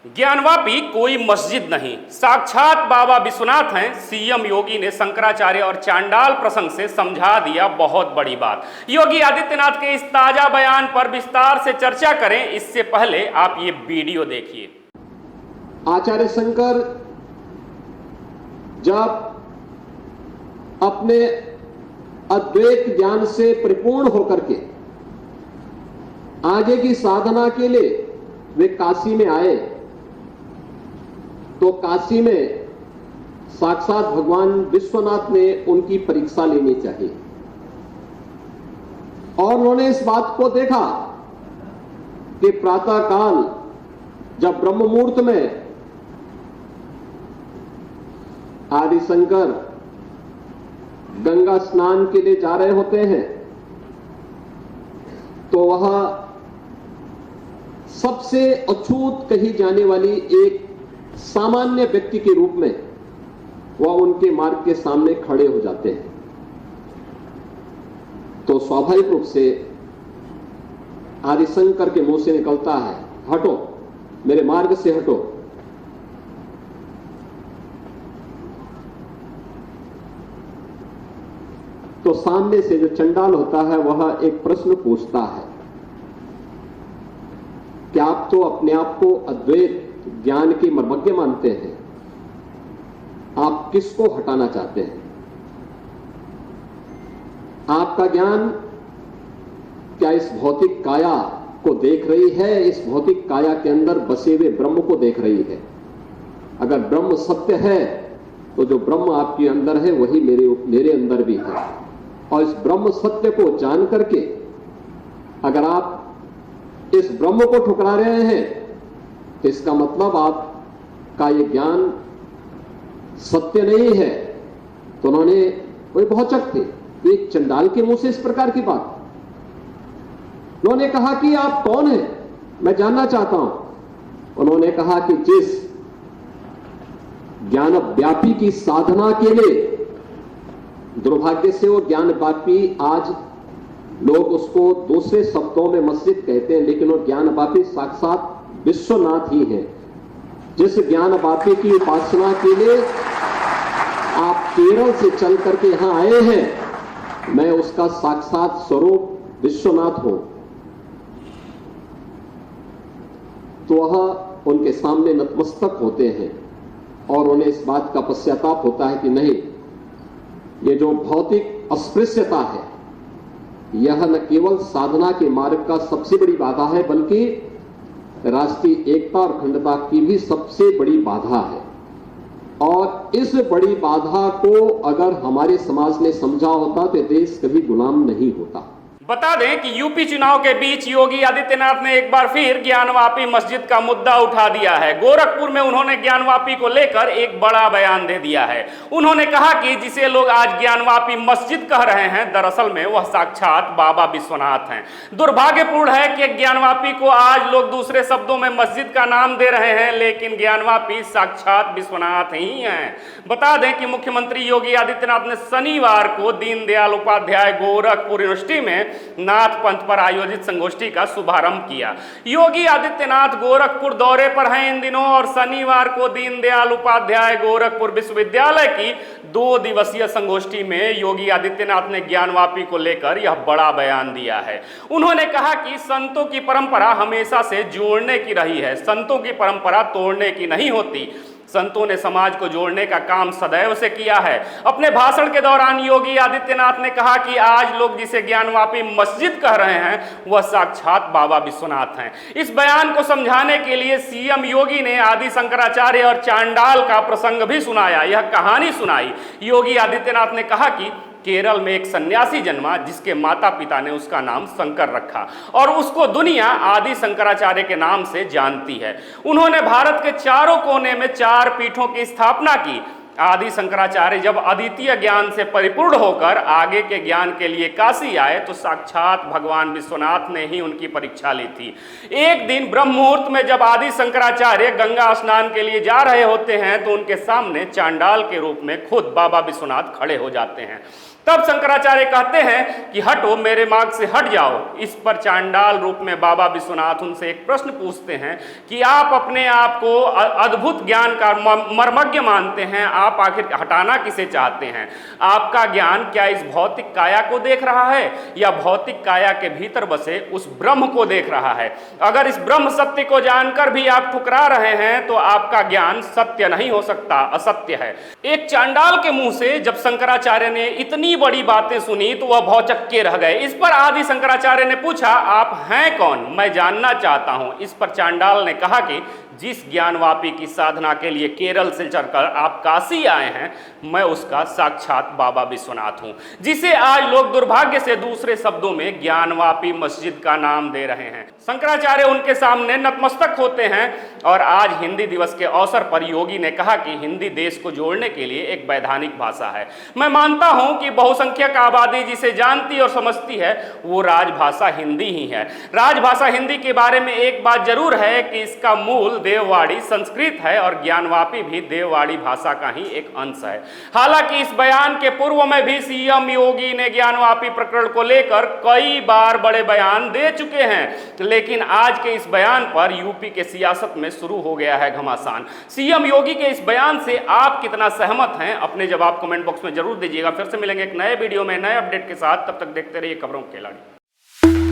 ज्ञानवापी कोई मस्जिद नहीं, साक्षात बाबा विश्वनाथ हैं। सीएम योगी ने शंकराचार्य और चांडाल प्रसंग से समझा दिया बहुत बड़ी बात। योगी आदित्यनाथ के इस ताजा बयान पर विस्तार से चर्चा करें, इससे पहले आप ये वीडियो देखिए। आचार्य शंकर जब अपने अद्वैत ज्ञान से परिपूर्ण होकर के आगे की साधना के लिए वे काशी में आए, तो काशी में साक्षात भगवान विश्वनाथ ने उनकी परीक्षा लेनी चाहिए। और उन्होंने इस बात को देखा कि प्रातःकाल जब ब्रह्म मुहूर्त में आदि शंकर गंगा स्नान के लिए जा रहे होते हैं, तो वह सबसे अछूत कही जाने वाली एक सामान्य व्यक्ति के रूप में वह उनके मार्ग के सामने खड़े हो जाते हैं। तो स्वाभाविक रूप से आदिशंकर के मुंह से निकलता है, हटो, मेरे मार्ग से हटो। तो सामने से जो चंडाल होता है वह एक प्रश्न पूछता है कि आप तो अपने आप को अद्वैत ज्ञान के मर्मज्ञ मानते हैं, आप किसको हटाना चाहते हैं? आपका ज्ञान क्या इस भौतिक काया को देख रही है, इस भौतिक काया के अंदर बसे हुए ब्रह्म को देख रही है? अगर ब्रह्म सत्य है तो जो ब्रह्म आपके अंदर है वही मेरे अंदर भी है। और इस ब्रह्म सत्य को जान करके अगर आप इस ब्रह्म को ठुकरा रहे हैं तो इसका मतलब आपका ये ज्ञान सत्य नहीं है। तो उन्होंने, वही भौचक थे, एक चंडाल के मुंह से इस प्रकार की बात। उन्होंने कहा कि आप कौन हैं, मैं जानना चाहता हूं। उन्होंने कहा कि जिस ज्ञान व्यापी की साधना के लिए, दुर्भाग्य से वो ज्ञान व्यापी आज लोग उसको दूसरे शब्दों में मस्जिद कहते हैं, लेकिन वो ज्ञान व्यापी साक्षात विश्वनाथ ही है। जिस ज्ञान व्यापी की उपासना के लिए आप केरल से चल करके यहां आए हैं, मैं उसका साक्षात स्वरूप विश्वनाथ हूं। तो वह उनके सामने नतमस्तक होते हैं और उन्हें इस बात का पश्चाताप होता है कि नहीं, ये जो भौतिक अस्पृश्यता है यह न केवल साधना के मार्ग का सबसे बड़ी बाधा है, बल्कि राष्ट्रीय एकता और अखंडता की भी सबसे बड़ी बाधा है। और इस बड़ी बाधा को अगर हमारे समाज ने समझा होता तो देश कभी गुलाम नहीं होता। बता दें कि यूपी चुनाव के बीच योगी आदित्यनाथ ने एक बार फिर ज्ञानवापी मस्जिद का मुद्दा उठा दिया है। गोरखपुर में उन्होंने ज्ञानवापी को लेकर एक बड़ा बयान दे दिया है। उन्होंने कहा कि जिसे लोग आज ज्ञानवापी मस्जिद कह रहे हैं, दरअसल में वह साक्षात बाबा विश्वनाथ हैं। दुर्भाग्यपूर्ण है कि ज्ञानवापी को आज लोग दूसरे शब्दों में मस्जिद का नाम दे रहे हैं, लेकिन ज्ञानवापी साक्षात विश्वनाथ ही हैं। बता दें कि मुख्यमंत्री योगी आदित्यनाथ ने शनिवार को दीनदयाल उपाध्याय गोरखपुर यूनिवर्सिटी में नाथ पंथ पर आयोजित संगोष्ठी का शुभारंभ किया। योगी आदित्यनाथ गोरखपुर दौरे पर हैं इन दिनों और शनिवार को दीनदयाल उपाध्याय गोरखपुर विश्वविद्यालय की 2 दिवसीय संगोष्ठी में योगी आदित्यनाथ ने ज्ञानवापी को लेकर यह बड़ा बयान दिया है। उन्होंने कहा कि संतों की परंपरा हमेशा से जोड़ने की रही है, संतों की परंपरा तोड़ने की नहीं होती। संतों ने समाज को जोड़ने का काम सदैव से किया है। अपने भाषण के दौरान योगी आदित्यनाथ ने कहा कि आज लोग जिसे ज्ञानवापी मस्जिद कह रहे हैं वह साक्षात बाबा विश्वनाथ हैं। इस बयान को समझाने के लिए सीएम योगी ने आदि शंकराचार्य और चांडाल का प्रसंग भी सुनाया, यह कहानी सुनाई। योगी आदित्यनाथ ने कहा कि केरल में एक सन्यासी जन्मा जिसके माता पिता ने उसका नाम शंकर रखा और उसको दुनिया आदि शंकराचार्य के नाम से जानती है। उन्होंने भारत के चारों कोने में 4 पीठों की स्थापना की। आदि शंकराचार्य जब अद्वितीय ज्ञान से परिपूर्ण होकर आगे के ज्ञान के लिए काशी आए तो साक्षात भगवान विश्वनाथ ने ही उनकी परीक्षा ली थी। एक दिन ब्रह्म मुहूर्त में जब आदि शंकराचार्य गंगा स्नान के लिए जा रहे होते हैं तो उनके सामने चांडाल के रूप में खुद बाबा विश्वनाथ खड़े हो जाते हैं। तब शंकराचार्य कहते हैं कि हटो, मेरे मार्ग से हट जाओ। इस पर चांडाल रूप में बाबा विश्वनाथ उनसे एक प्रश्न पूछते हैं कि आप अपने आप को अद्भुत ज्ञान का मर्मज्ञ मानते हैं, आप आखिर हटाना किसे चाहते हैं? आपका ज्ञान क्या इस भौतिक काया को देख रहा है या भौतिक काया के भीतर बसे उस ब्रह्म को देख रहा है? अगर इस ब्रह्म सत्य को जानकर भी आप ठुकरा रहे हैं तो आपका ज्ञान सत्य नहीं हो सकता, असत्य है। एक चांडाल के मुंह से जब शंकराचार्य ने इतनी बड़ी बातें सुनी तो वह भौचक्के रह गए। इस पर आदि शंकराचार्य ने पूछा, आप हैं कौन? मैं जानना चाहता हूं। इस पर चांडाल ने कहा कि जिस ज्ञानवापी की साधना के लिए केरल से चलकर आप काशी आए हैं, मैं उसका साक्षात बाबा विश्वनाथ हूं, जिसे आज लोग दुर्भाग्य से दूसरे शब्दों में ज्ञानवापी मस्जिद का नाम दे रहे हैं। शंकराचार्य उनके सामने नतमस्तक होते हैं और आज हिंदी दिवस के अवसर पर योगी ने कहा कि हिंदी देश को जोड़ने के लिए एक वैधानिक भाषा है। मैं मानता हूं कि बहुसंख्यक आबादी जिसे जानती और समझती है वो राजभाषा हिंदी ही है। राजभाषा हिंदी के बारे में एक बात जरूर है कि इसका मूल देववाड़ी संस्कृत है और ज्ञानवापी भी देववाड़ी भाषा का ही एक अंश है। हालांकि इस बयान के पूर्व में भी सीएम योगी ने ज्ञानवापी प्रकरण को लेकर कई बार बड़े बयान दे चुके हैं, लेकिन आज के इस बयान पर यूपी के सियासत में शुरू हो गया है घमासान। सीएम योगी के इस बयान से आप कितना सहमत हैं? अपने जवाब कमेंट बॉक्स में जरूर दीजिएगा। फिर से मिलेंगे एक नए वीडियो में नए अपडेट के साथ, तब तक देखते रहिए खबरों के खिलाड़ी।